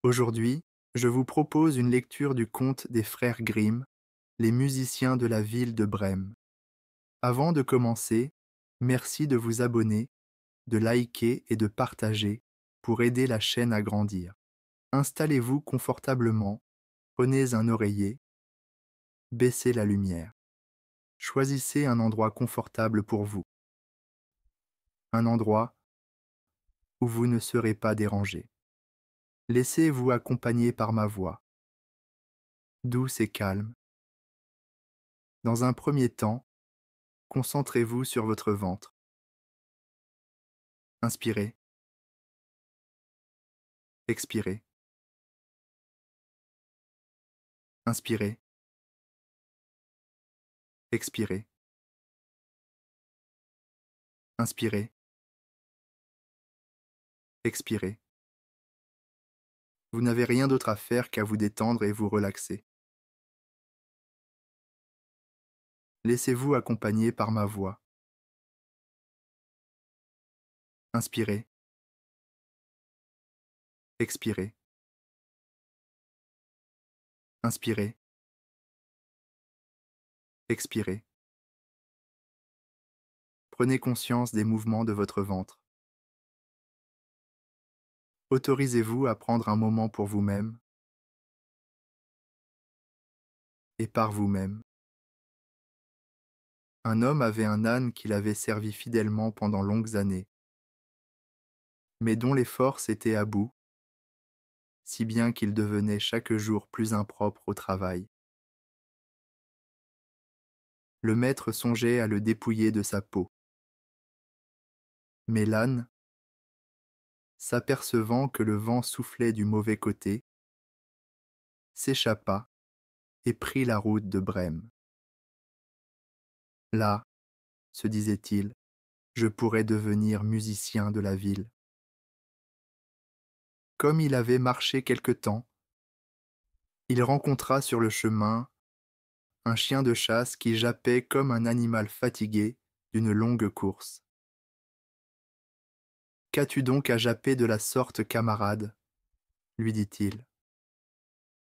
Aujourd'hui, je vous propose une lecture du conte des frères Grimm, les musiciens de la ville de Brême. Avant de commencer, merci de vous abonner, de liker et de partager pour aider la chaîne à grandir. Installez-vous confortablement, prenez un oreiller, baissez la lumière. Choisissez un endroit confortable pour vous, un endroit où vous ne serez pas dérangé. Laissez-vous accompagner par ma voix, douce et calme. Dans un premier temps, concentrez-vous sur votre ventre. Inspirez, expirez, inspirez, expirez, inspirez, expirez. Vous n'avez rien d'autre à faire qu'à vous détendre et vous relaxer. Laissez-vous accompagner par ma voix. Inspirez, expirez, inspirez, expirez. Prenez conscience des mouvements de votre ventre. Autorisez-vous à prendre un moment pour vous-même et par vous-même. Un homme avait un âne qu'il avait servi fidèlement pendant longues années, mais dont les forces étaient à bout, si bien qu'il devenait chaque jour plus impropre au travail. Le maître songeait à le dépouiller de sa peau. Mais l'âne, s'apercevant que le vent soufflait du mauvais côté, s'échappa et prit la route de Brême. Là, se disait-il, je pourrais devenir musicien de la ville. Comme il avait marché quelque temps, il rencontra sur le chemin un chien de chasse qui jappait comme un animal fatigué d'une longue course. « Qu'as-tu donc à japper de la sorte, camarade ?» lui dit-il.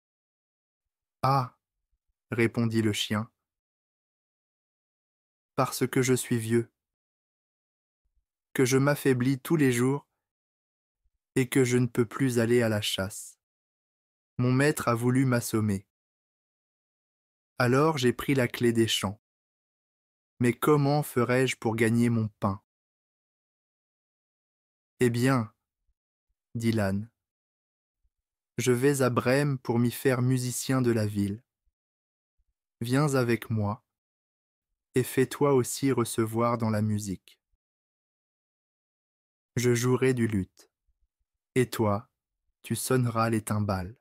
« Ah !» répondit le chien, « parce que je suis vieux, que je m'affaiblis tous les jours et que je ne peux plus aller à la chasse. Mon maître a voulu m'assommer. Alors j'ai pris la clé des champs. Mais comment ferai-je pour gagner mon pain ? » Eh bien, dit l'âne, je vais à Brême pour m'y faire musicien de la ville. Viens avec moi et fais-toi aussi recevoir dans la musique. Je jouerai du luth, et toi, tu sonneras les timbales.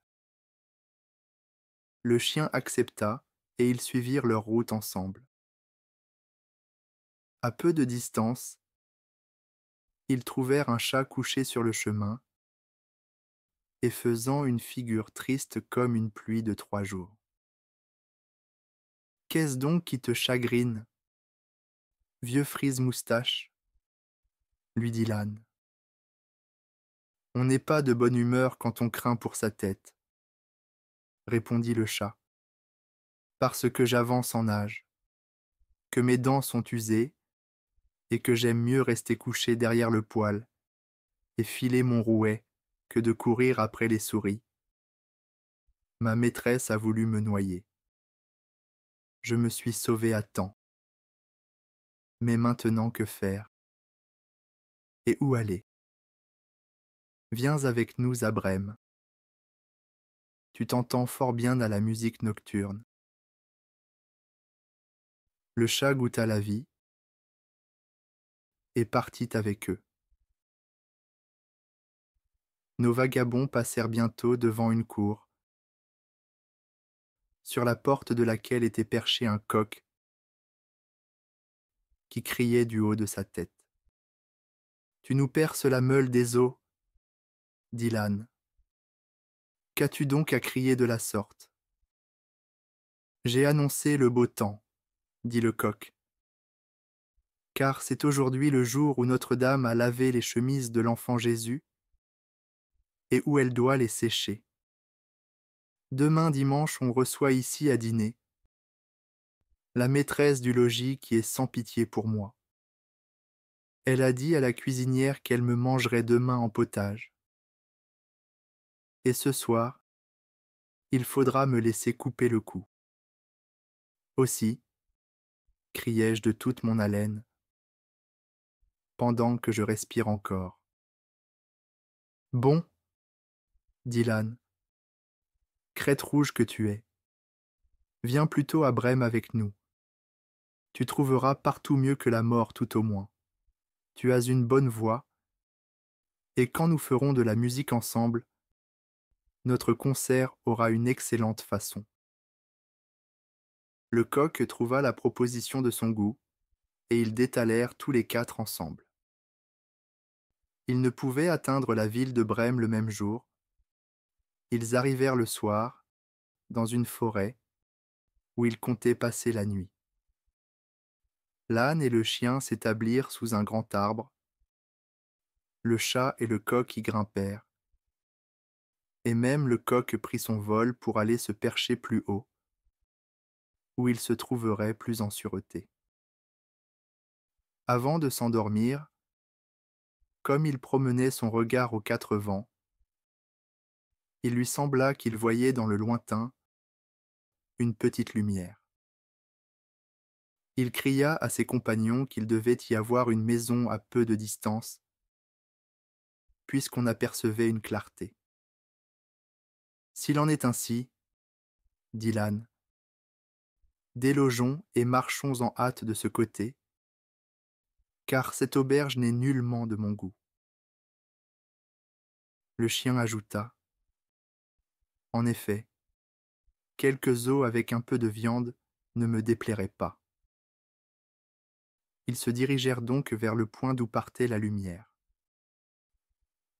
Le chien accepta et ils suivirent leur route ensemble. À peu de distance, ils trouvèrent un chat couché sur le chemin et faisant une figure triste comme une pluie de 3 jours. « Qu'est-ce donc qui te chagrine, vieux frise-moustache ?» lui dit l'âne. « On n'est pas de bonne humeur quand on craint pour sa tête, » répondit le chat, « parce que j'avance en âge, que mes dents sont usées et que j'aime mieux rester couché derrière le poêle et filer mon rouet que de courir après les souris. Ma maîtresse a voulu me noyer. Je me suis sauvé à temps. Mais maintenant que faire? Et où aller? Viens avec nous à Brême. Tu t'entends fort bien à la musique nocturne. Le chat goûta la vie et partit avec eux. Nos vagabonds passèrent bientôt devant une cour, sur la porte de laquelle était perché un coq qui criait du haut de sa tête. « Tu nous perces la meule des os, » dit l'âne. « Qu'as-tu donc à crier de la sorte ? » J'ai annoncé le beau temps, dit le coq, car c'est aujourd'hui le jour où Notre-Dame a lavé les chemises de l'enfant Jésus, et où elle doit les sécher. Demain dimanche, on reçoit ici à dîner la maîtresse du logis qui est sans pitié pour moi. Elle a dit à la cuisinière qu'elle me mangerait demain en potage. Et ce soir, il faudra me laisser couper le cou. Aussi, criai-je de toute mon haleine, pendant que je respire encore. Bon, dit l'âne, crête rouge que tu es, viens plutôt à Brême avec nous. Tu trouveras partout mieux que la mort tout au moins. Tu as une bonne voix, et quand nous ferons de la musique ensemble, notre concert aura une excellente façon. Le coq trouva la proposition de son goût, et ils détalèrent tous les quatre ensemble. Ils ne pouvaient atteindre la ville de Brême le même jour. Ils arrivèrent le soir, dans une forêt, où ils comptaient passer la nuit. L'âne et le chien s'établirent sous un grand arbre. Le chat et le coq y grimpèrent. Et même le coq prit son vol pour aller se percher plus haut, où il se trouverait plus en sûreté. Avant de s'endormir, comme il promenait son regard aux quatre vents, il lui sembla qu'il voyait dans le lointain une petite lumière. Il cria à ses compagnons qu'il devait y avoir une maison à peu de distance, puisqu'on apercevait une clarté. S'il en est ainsi, dit l'âne, délogeons et marchons en hâte de ce côté, car cette auberge n'est nullement de mon goût. Le chien ajouta, en effet, quelques os avec un peu de viande ne me déplairaient pas. Ils se dirigèrent donc vers le point d'où partait la lumière.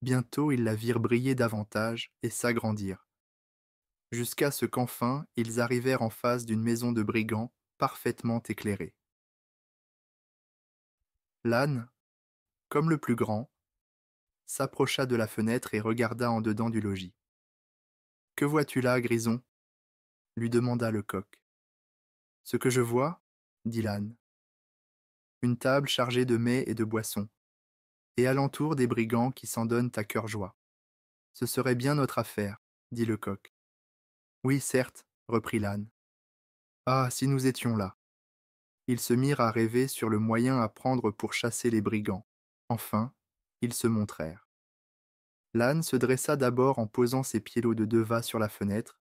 Bientôt ils la virent briller davantage et s'agrandir, jusqu'à ce qu'enfin ils arrivèrent en face d'une maison de brigands parfaitement éclairée. L'âne, comme le plus grand, s'approcha de la fenêtre et regarda en dedans du logis. « Que vois-tu là, Grison ?» lui demanda le coq. « Ce que je vois, » dit l'âne, « une table chargée de mets et de boissons, et alentour des brigands qui s'en donnent à cœur joie. Ce serait bien notre affaire, » dit le coq. « Oui, certes, » reprit l'âne. « Ah, si nous étions là !» Ils se mirent à rêver sur le moyen à prendre pour chasser les brigands. Enfin, ils se montrèrent. L'âne se dressa d'abord en posant ses pieds-lots de devas sur la fenêtre.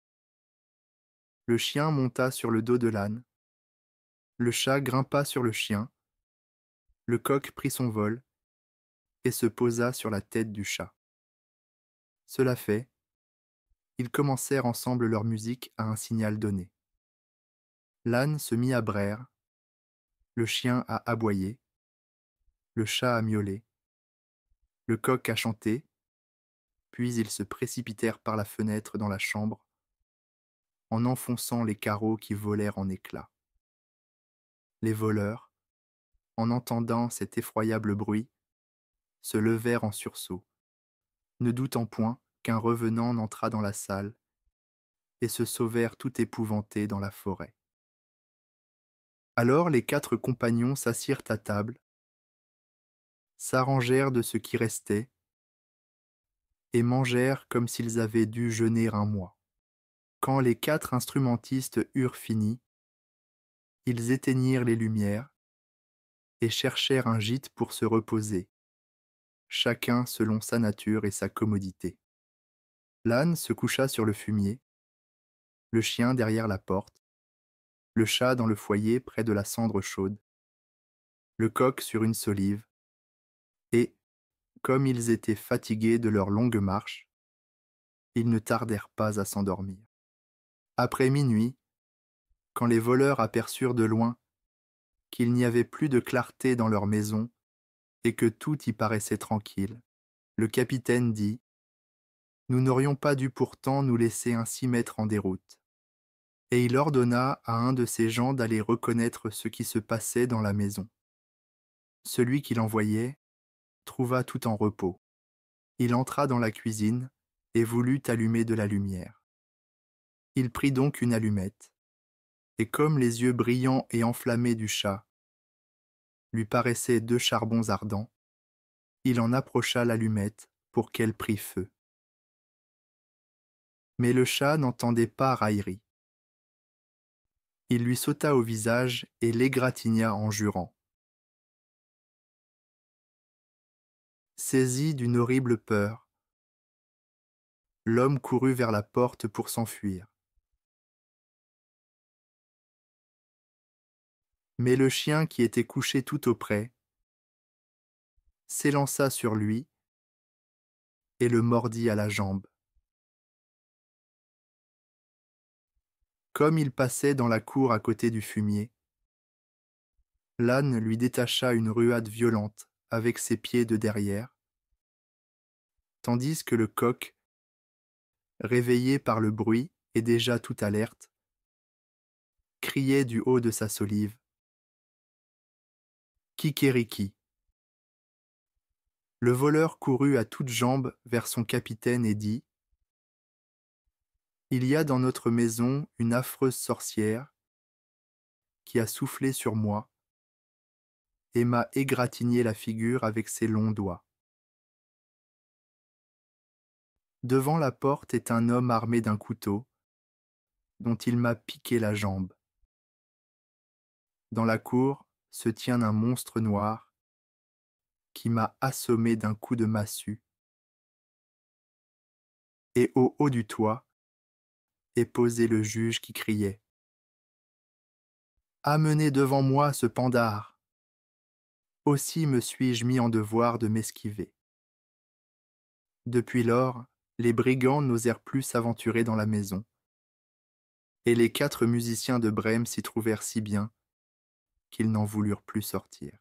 Le chien monta sur le dos de l'âne. Le chat grimpa sur le chien. Le coq prit son vol et se posa sur la tête du chat. Cela fait, ils commencèrent ensemble leur musique à un signal donné. L'âne se mit à braire, le chien à aboyer, le chat à miauler, le coq à chanter, puis ils se précipitèrent par la fenêtre dans la chambre, en enfonçant les carreaux qui volèrent en éclats. Les voleurs, en entendant cet effroyable bruit, se levèrent en sursaut, ne doutant point qu'un revenant n'entrât dans la salle, et se sauvèrent tout épouvantés dans la forêt. Alors les quatre compagnons s'assirent à table, s'arrangèrent de ce qui restait, et mangèrent comme s'ils avaient dû jeûner un mois. Quand les quatre instrumentistes eurent fini, ils éteignirent les lumières et cherchèrent un gîte pour se reposer, chacun selon sa nature et sa commodité. L'âne se coucha sur le fumier, le chien derrière la porte, le chat dans le foyer près de la cendre chaude, le coq sur une solive, et, comme ils étaient fatigués de leur longue marche, ils ne tardèrent pas à s'endormir. Après minuit, quand les voleurs aperçurent de loin qu'il n'y avait plus de clarté dans leur maison et que tout y paraissait tranquille, le capitaine dit : « Nous n'aurions pas dû pourtant nous laisser ainsi mettre en déroute. » Et il ordonna à un de ses gens d'aller reconnaître ce qui se passait dans la maison. Celui qui l'envoyait trouva tout en repos. Il entra dans la cuisine et voulut allumer de la lumière. Il prit donc une allumette, et comme les yeux brillants et enflammés du chat lui paraissaient deux charbons ardents, il en approcha l'allumette pour qu'elle prît feu. Mais le chat n'entendait pas raillerie. Il lui sauta au visage et l'égratigna en jurant. Saisi d'une horrible peur, l'homme courut vers la porte pour s'enfuir. Mais le chien qui était couché tout auprès s'élança sur lui et le mordit à la jambe. Comme il passait dans la cour à côté du fumier, l'âne lui détacha une ruade violente avec ses pieds de derrière, tandis que le coq, réveillé par le bruit et déjà tout alerte, criait du haut de sa solive. Kikériki. Le voleur courut à toutes jambes vers son capitaine et dit : « Il y a dans notre maison une affreuse sorcière qui a soufflé sur moi et m'a égratigné la figure avec ses longs doigts. Devant la porte est un homme armé d'un couteau, dont il m'a piqué la jambe. Dans la cour se tient un monstre noir qui m'a assommé d'un coup de massue. Et au haut du toit est posé le juge qui criait : « Amenez devant moi ce pendard !» Aussi me suis-je mis en devoir de m'esquiver. Depuis lors, les brigands n'osèrent plus s'aventurer dans la maison, et les 4 musiciens de Brême s'y trouvèrent si bien qu'ils n'en voulurent plus sortir.